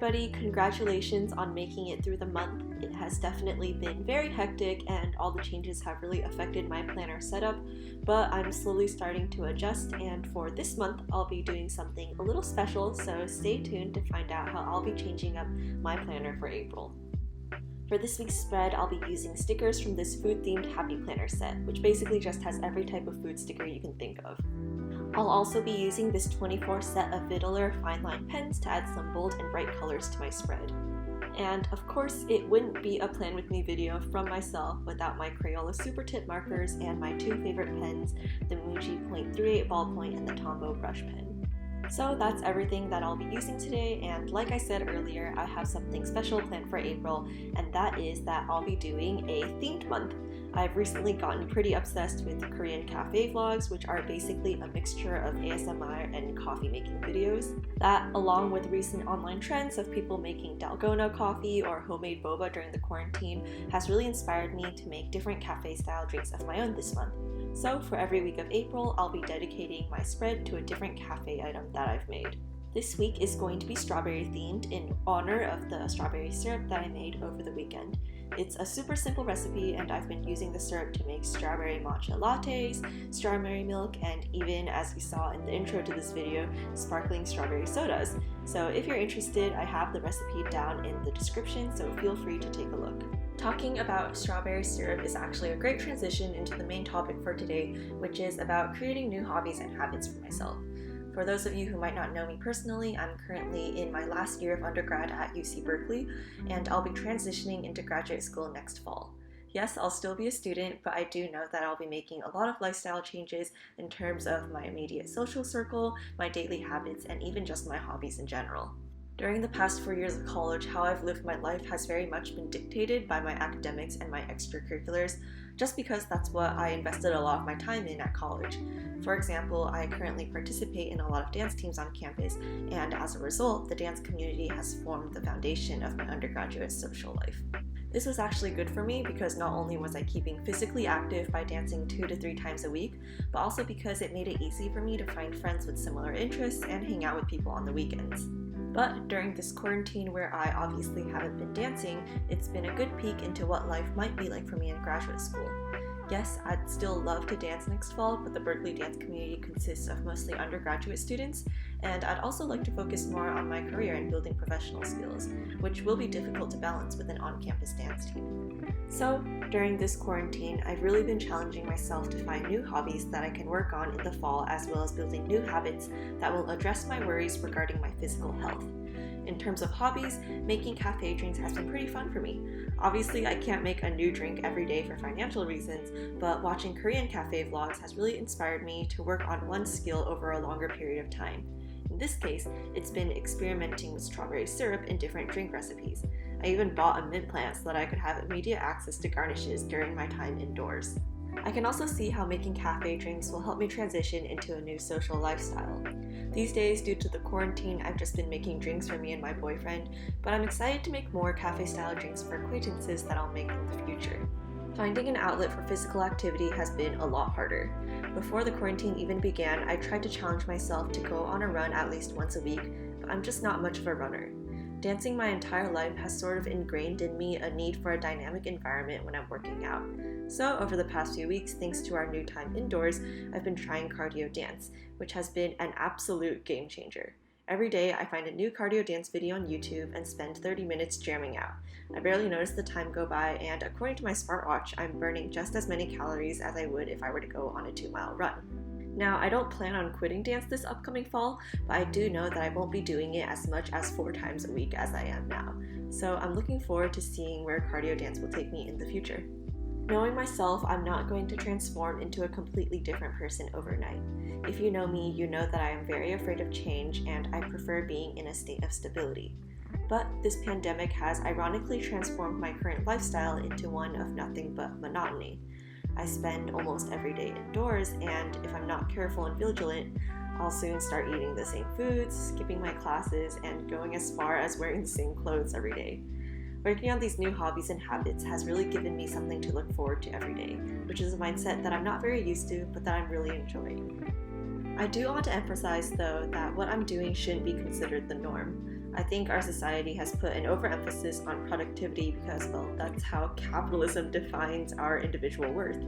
everybody, congratulations on making it through the month. It has definitely been very hectic and all the changes have really affected my planner setup, but I'm slowly starting to adjust, and for this month I'll be doing something a little special, so stay tuned to find out how I'll be changing up my planner for April. For this week's spread, I'll be using stickers from this food-themed Happy Planner set, which basically just has every type of food sticker you can think of. I'll also be using this 24 set of Vittler fine line pens to add some bold and bright colors to my spread. And of course, it wouldn't be a Plan With Me video from myself without my Crayola super tip markers and my two favorite pens, the Muji .38 ballpoint and the Tombow brush pen. So that's everything that I'll be using today, and like I said earlier, I have something special planned for April, and that is that I'll be doing a themed month. I've recently gotten pretty obsessed with Korean cafe vlogs, which are basically a mixture of ASMR and coffee making videos. That, along with recent online trends of people making dalgona coffee or homemade boba during the quarantine, has really inspired me to make different cafe style drinks of my own this month. So for every week of April, I'll be dedicating my spread to a different cafe item that I've made. This week is going to be strawberry themed in honor of the strawberry syrup that I made over the weekend. It's a super simple recipe, and I've been using the syrup to make strawberry matcha lattes, strawberry milk, and even, as we saw in the intro to this video, sparkling strawberry sodas. So if you're interested, I have the recipe down in the description, so feel free to take a look. Talking about strawberry syrup is actually a great transition into the main topic for today, which is about creating new hobbies and habits for myself. For those of you who might not know me personally, I'm currently in my last year of undergrad at UC Berkeley, and I'll be transitioning into graduate school next fall. Yes, I'll still be a student, but I do know that I'll be making a lot of lifestyle changes in terms of my immediate social circle, my daily habits, and even just my hobbies in general. During the past 4 years of college, how I've lived my life has very much been dictated by my academics and my extracurriculars, just because that's what I invested a lot of my time in at college. For example, I currently participate in a lot of dance teams on campus, and as a result, the dance community has formed the foundation of my undergraduate social life. This was actually good for me because not only was I keeping physically active by dancing 2 to 3 times a week, but also because it made it easy for me to find friends with similar interests and hang out with people on the weekends. But during this quarantine where I obviously haven't been dancing, it's been a good peek into what life might be like for me in graduate school. Yes, I'd still love to dance next fall, but the Berkeley dance community consists of mostly undergraduate students, and I'd also like to focus more on my career and building professional skills, which will be difficult to balance with an on-campus dance team. So, during this quarantine, I've really been challenging myself to find new hobbies that I can work on in the fall, as well as building new habits that will address my worries regarding my physical health. In terms of hobbies, making cafe drinks has been pretty fun for me. Obviously, I can't make a new drink every day for financial reasons, but watching Korean cafe vlogs has really inspired me to work on one skill over a longer period of time. In this case, it's been experimenting with strawberry syrup in different drink recipes. I even bought a mint plant so that I could have immediate access to garnishes during my time indoors. I can also see how making cafe drinks will help me transition into a new social lifestyle. These days, due to the quarantine, I've just been making drinks for me and my boyfriend, but I'm excited to make more cafe-style drinks for acquaintances that I'll make in the future. Finding an outlet for physical activity has been a lot harder. Before the quarantine even began, I tried to challenge myself to go on a run at least once a week, but I'm just not much of a runner. Dancing my entire life has sort of ingrained in me a need for a dynamic environment when I'm working out. So over the past few weeks, thanks to our new time indoors, I've been trying cardio dance, which has been an absolute game changer. Every day I find a new cardio dance video on YouTube and spend 30 minutes jamming out. I barely notice the time go by, and according to my smartwatch, I'm burning just as many calories as I would if I were to go on a 2-mile run. Now, I don't plan on quitting dance this upcoming fall, but I do know that I won't be doing it as much as 4 times a week as I am now. So I'm looking forward to seeing where cardio dance will take me in the future. Knowing myself, I'm not going to transform into a completely different person overnight. If you know me, you know that I am very afraid of change and I prefer being in a state of stability. But this pandemic has ironically transformed my current lifestyle into one of nothing but monotony. I spend almost every day indoors, and if I'm not careful and vigilant, I'll soon start eating the same foods, skipping my classes, and going as far as wearing the same clothes every day. Working on these new hobbies and habits has really given me something to look forward to every day, which is a mindset that I'm not very used to, but that I'm really enjoying. I do want to emphasize, though, that what I'm doing shouldn't be considered the norm. I think our society has put an overemphasis on productivity because, well, that's how capitalism defines our individual worth.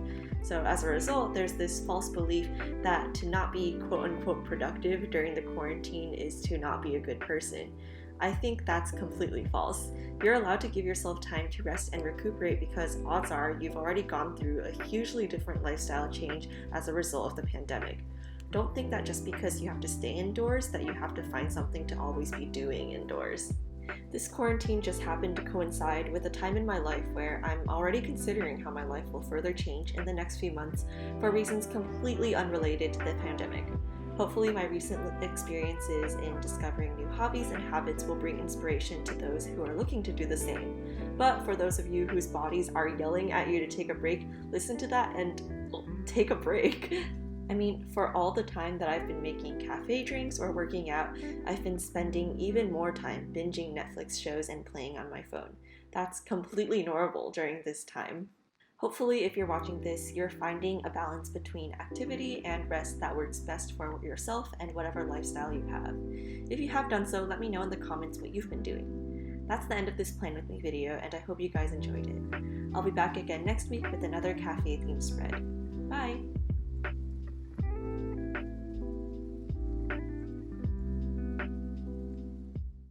So as a result, there's this false belief that to not be quote-unquote productive during the quarantine is to not be a good person. I think that's completely false. You're allowed to give yourself time to rest and recuperate because odds are you've already gone through a hugely different lifestyle change as a result of the pandemic. Don't think that just because you have to stay indoors that you have to find something to always be doing indoors. This quarantine just happened to coincide with a time in my life where I'm already considering how my life will further change in the next few months for reasons completely unrelated to the pandemic. Hopefully my recent experiences in discovering new hobbies and habits will bring inspiration to those who are looking to do the same. But for those of you whose bodies are yelling at you to take a break, listen to that and take a break. I mean, for all the time that I've been making cafe drinks or working out, I've been spending even more time binging Netflix shows and playing on my phone. That's completely normal during this time. Hopefully, if you're watching this, you're finding a balance between activity and rest that works best for yourself and whatever lifestyle you have. If you have done so, let me know in the comments what you've been doing. That's the end of this Plan With Me video, and I hope you guys enjoyed it. I'll be back again next week with another cafe themed spread. Bye!